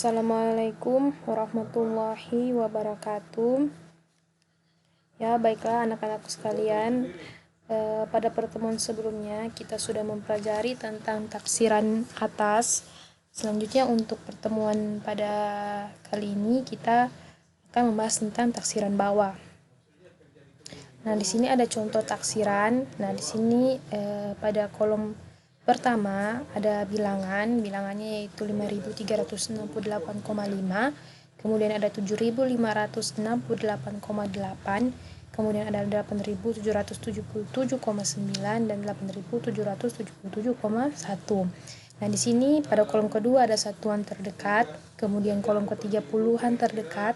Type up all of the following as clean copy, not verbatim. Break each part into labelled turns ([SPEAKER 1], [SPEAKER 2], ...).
[SPEAKER 1] Assalamualaikum warahmatullahi wabarakatuh. Ya, baiklah anak-anakku sekalian. Pada pertemuan sebelumnya kita sudah mempelajari tentang taksiran atas. Selanjutnya untuk pertemuan pada kali ini kita akan membahas tentang taksiran bawah. Nah, di sini ada contoh taksiran. Nah, di sini pada kolom pertama ada bilangannya yaitu 5.368,5, kemudian ada 7.568,8, kemudian ada 8.777,9 dan 8.777,1. Nah, di sini pada kolom kedua ada satuan terdekat, kemudian kolom ketiga puluhan terdekat,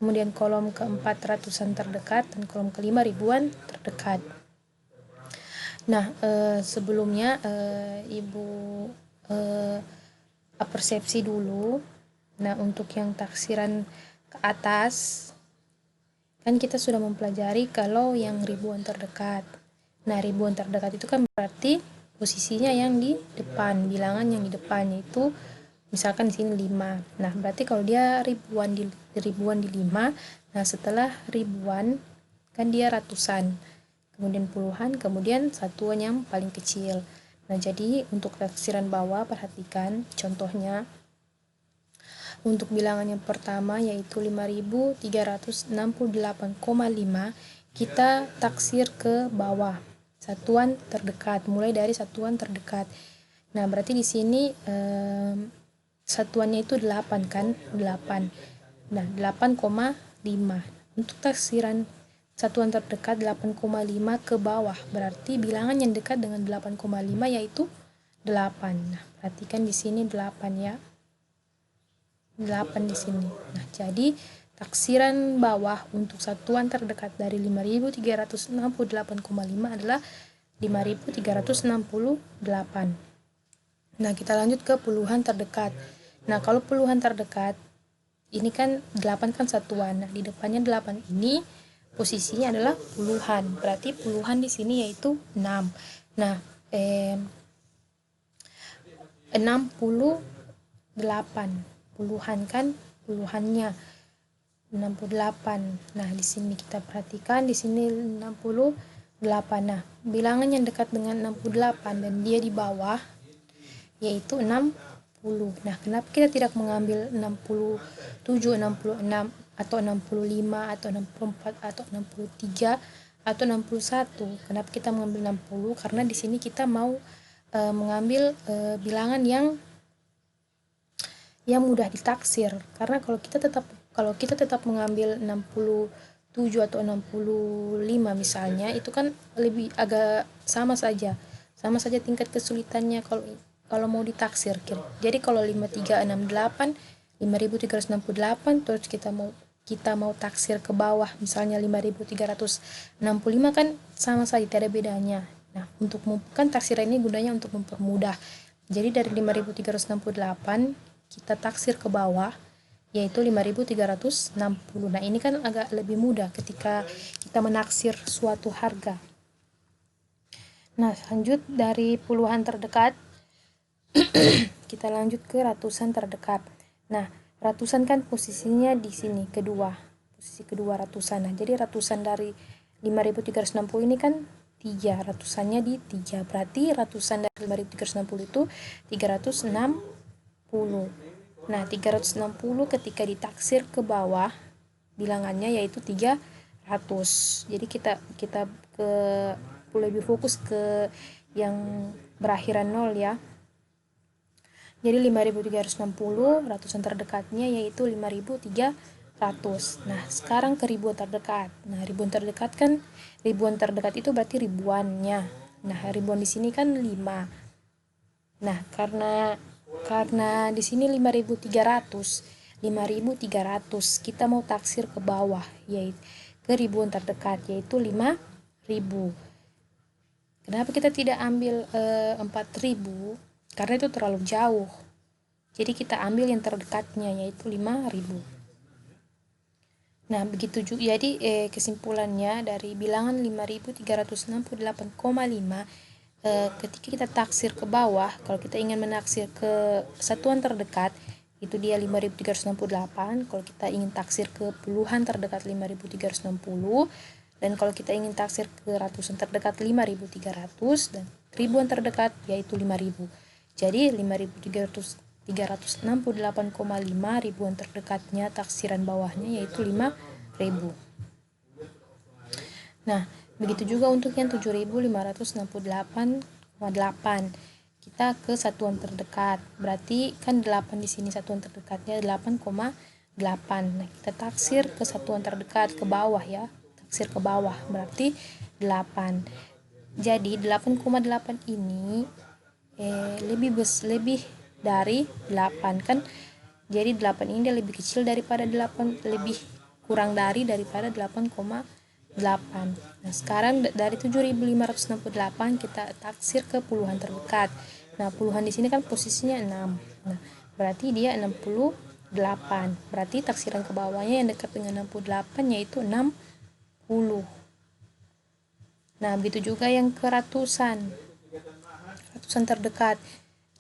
[SPEAKER 1] kemudian kolom keempat ratusan terdekat, dan kolom kelima ribuan terdekat. Nah, sebelumnya Ibu persepsi dulu. Nah, untuk yang taksiran ke atas kan kita sudah mempelajari kalau yang ribuan terdekat. Nah, ribuan terdekat itu kan berarti posisinya yang di depan, bilangan yang di depan, yaitu misalkan di sini 5. Nah, berarti kalau dia ribuan di 5, nah setelah ribuan kan dia ratusan, kemudian puluhan, kemudian satuan yang paling kecil. Nah, jadi untuk taksiran bawah perhatikan contohnya. Untuk bilangan yang pertama yaitu 5.368,5, kita taksir ke bawah satuan terdekat, mulai dari satuan terdekat. Nah, berarti di sini satuannya itu 8 kan? 8. Nah, 8,5. Untuk taksiran satuan terdekat 8,5 ke bawah, berarti bilangan yang dekat dengan 8,5 yaitu 8. Nah, perhatikan di sini 8 ya. 8 di sini. Nah, jadi taksiran bawah untuk satuan terdekat dari 5.368,5 adalah 5.368. Nah, kita lanjut ke puluhan terdekat. Nah, kalau puluhan terdekat ini kan 8 kan satuan. Nah, di depannya 8 ini posisinya adalah puluhan. Berarti puluhan di sini yaitu 6. Nah, 68. Puluhan kan puluhannya 68. Nah, di sini kita perhatikan di sini 68. Nah, bilangan yang dekat dengan 68 dan dia di bawah yaitu 60. Nah, kenapa kita tidak mengambil 67, 66 atau 65 atau 64 atau 63 atau 61? Kenapa kita mengambil 60? Karena di sini kita mau mengambil bilangan yang mudah ditaksir. Karena kalau kita tetap mengambil 67 atau 65 misalnya, itu kan lebih agak sama saja tingkat kesulitannya kalau mau ditaksir. Jadi kalau 5368, 5.368, terus kita mau taksir ke bawah misalnya 5.365 kan sama saja, tidak ada bedanya. Nah, kan taksiran ini gunanya untuk mempermudah. Jadi dari 5.368 kita taksir ke bawah yaitu 5.360. Nah, ini kan agak lebih mudah ketika kita menaksir suatu harga. Nah, lanjut dari puluhan terdekat kita lanjut ke ratusan terdekat. Nah, ratusan kan posisinya di sini posisi kedua ratusan. Nah, jadi ratusan dari 5.360 ini kan 3, ratusannya di 3. Berarti ratusan dari 5.360 itu 360. Nah, 360 ketika ditaksir ke bawah bilangannya yaitu 300. Jadi kita lebih fokus ke yang berakhiran 0 ya. Jadi 5.360, ratusan terdekatnya yaitu 5.300. Nah, sekarang ke ribuan terdekat. Nah, ribuan terdekat itu berarti ribuannya. Nah, ribuan di sini kan 5. Nah, karena di sini 5.300, kita mau taksir ke bawah yaitu ke ribuan terdekat yaitu 5.000. Kenapa kita tidak ambil 4.000? Karena itu terlalu jauh. Jadi kita ambil yang terdekatnya yaitu 5.000. Nah, begitu juga. Jadi kesimpulannya dari bilangan 5.368,5, ketika kita taksir ke bawah, kalau kita ingin menaksir ke satuan terdekat, itu dia 5.368. Kalau kita ingin taksir ke puluhan terdekat 5.360, dan kalau kita ingin taksir ke ratusan terdekat 5.300, dan ribuan terdekat yaitu 5.000. Jadi 5.368,5 ribuan terdekatnya, taksiran bawahnya yaitu 5.000. Nah, begitu juga untuk yang 7.568,8. Kita ke satuan terdekat. Berarti kan 8 di sini satuan terdekatnya 8,8. Nah, kita taksir ke satuan terdekat ke bawah ya. Taksir ke bawah berarti 8. Jadi 8,8 ini lebih dari 8 kan. Jadi 8 ini dia lebih kecil daripada 8, lebih kurang daripada 8,8. Nah, sekarang dari 7.568 kita taksir ke puluhan terdekat. Nah, puluhan di sini kan posisinya 6. Nah, berarti dia 68. Berarti taksiran ke bawahnya yang dekat dengan 68 yaitu 60. Nah, begitu juga yang ke ratusan. Ratusan terdekat.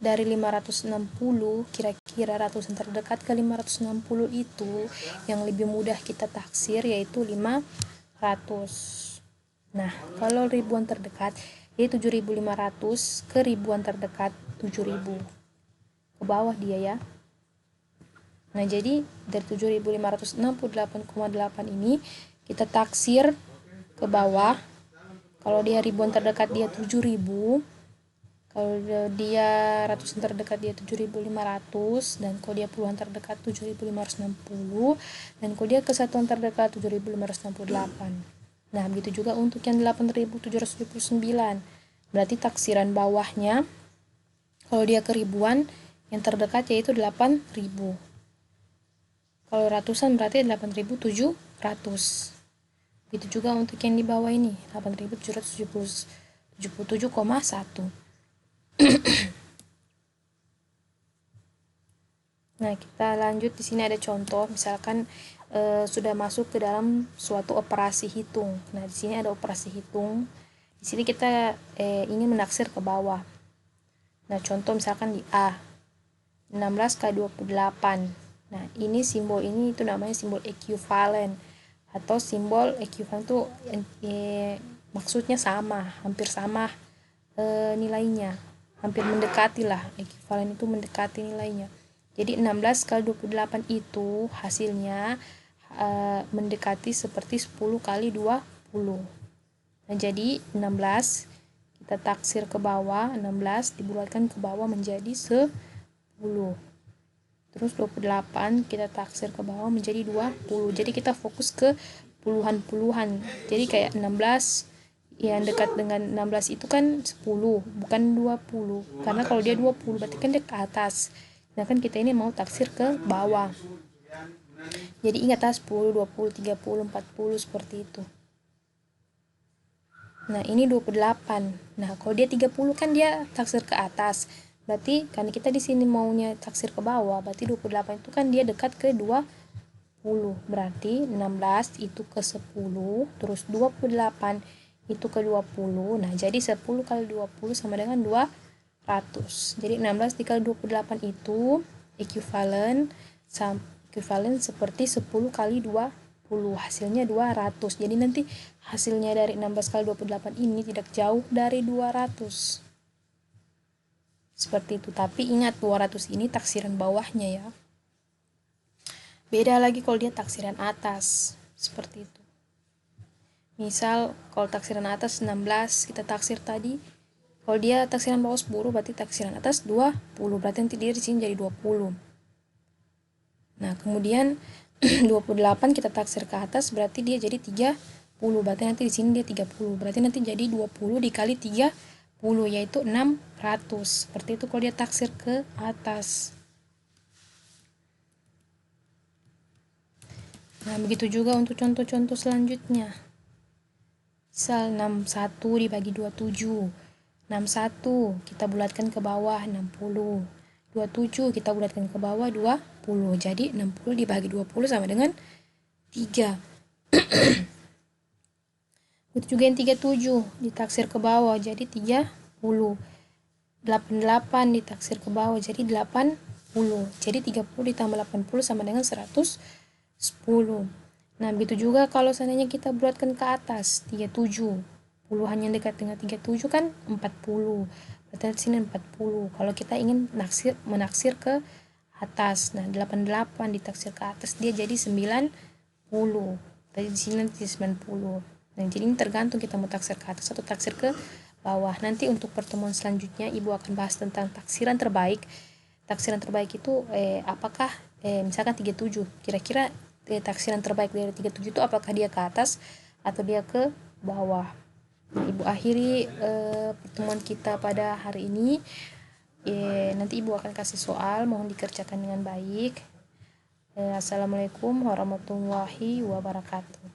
[SPEAKER 1] Dari 560, kira-kira ratusan terdekat ke 560 itu yang lebih mudah kita taksir yaitu 500. Nah, kalau ribuan terdekat yaitu 7.500 ke ribuan terdekat 7.000. Ke bawah dia ya. Nah, jadi dari 7.568,8 ini kita taksir ke bawah. Kalau dia ribuan terdekat dia 7.000. Kalau dia ratusan terdekat dia 7.500, dan kalau dia puluhan terdekat 7.560, dan kalau dia kesatuan terdekat 7.568. Nah, begitu juga untuk yang 8.779. Berarti taksiran bawahnya kalau dia ke ribuan, yang terdekat yaitu 8.000. Kalau ratusan berarti 8.700. Begitu juga untuk yang di bawah ini, 8.777,1. Nah, kita lanjut. Di sini ada contoh, misalkan sudah masuk ke dalam suatu operasi hitung. Nah, di sini ada operasi hitung. Di sini kita ingin menaksir ke bawah. Nah, contoh misalkan di A 16/28. Nah, ini simbol ini itu namanya simbol ekuivalen, atau simbol ekuivalen itu maksudnya sama, hampir sama nilainya, hampir mendekati lah. Ekuivalen itu mendekati nilainya. Jadi 16/28 itu hasilnya mendekati seperti 10 kali 20. Nah, jadi 16 kita taksir ke bawah, 16 dibulatkan ke bawah menjadi 10. Terus 28 kita taksir ke bawah menjadi 20. Jadi kita fokus ke puluhan-puluhan. Jadi kayak 16 yang dekat dengan 16 itu kan 10, bukan 20. Karena kalau dia 20 berarti kan dia ke atas. Nah, kan kita ini mau taksir ke bawah. Jadi ingat 10, 20, 30, 40 seperti itu. Nah, ini 28. Nah, kalau dia 30 kan dia taksir ke atas. Berarti kan kita di sini maunya taksir ke bawah, berarti 28 itu kan dia dekat ke 20. Berarti 16 itu ke 10, terus 28 itu ke 20. Nah, jadi 10 kali 20 sama dengan 200. Jadi 16 dikali 28 itu ekuivalen seperti 10 kali 20. Hasilnya 200. Jadi nanti hasilnya dari 16 kali 28 ini tidak jauh dari 200. Seperti itu. Tapi ingat 200 ini taksiran bawahnya ya. Beda lagi kalau dia taksiran atas. Seperti itu. Misal kalau taksiran atas 16 kita taksir tadi. Kalau dia taksiran bawah 10 berarti taksiran atas 20. Berarti nanti dia di sini jadi 20. Nah, kemudian 28 kita taksir ke atas berarti dia jadi 30. Berarti nanti di sini dia 30. Berarti nanti jadi 20 dikali 30 yaitu 600. Seperti itu kalau dia taksir ke atas. Nah, begitu juga untuk contoh-contoh selanjutnya. Misal 61 dibagi 27. 61 kita bulatkan ke bawah 60. 27 kita bulatkan ke bawah 20. Jadi 60 dibagi 20 sama dengan 3. Itu juga yang 37 ditaksir ke bawah jadi 30. 88 ditaksir ke bawah jadi 80. Jadi 30 ditambah 80 sama dengan 110. Nah, begitu juga kalau seandainya kita bulatkan ke atas 37. Puluhan yang dekat dengan 37 kan 40. Berarti di sini 40. Kalau kita ingin menaksir ke atas. Nah, 88 ditaksir ke atas dia jadi 90. Tadi di sini nanti 90. Nah, jadi ini tergantung kita mau taksir ke atas atau taksir ke bawah. Nanti untuk pertemuan selanjutnya Ibu akan bahas tentang taksiran terbaik. Taksiran terbaik itu apakah misalkan 37. Kira-kira taksiran terbaik dari 37 itu apakah dia ke atas atau dia ke bawah. Nah, Ibu akhiri pertemuan kita pada hari ini. Nanti Ibu akan kasih soal, mohon dikerjakan dengan baik. Assalamualaikum warahmatullahi wabarakatuh.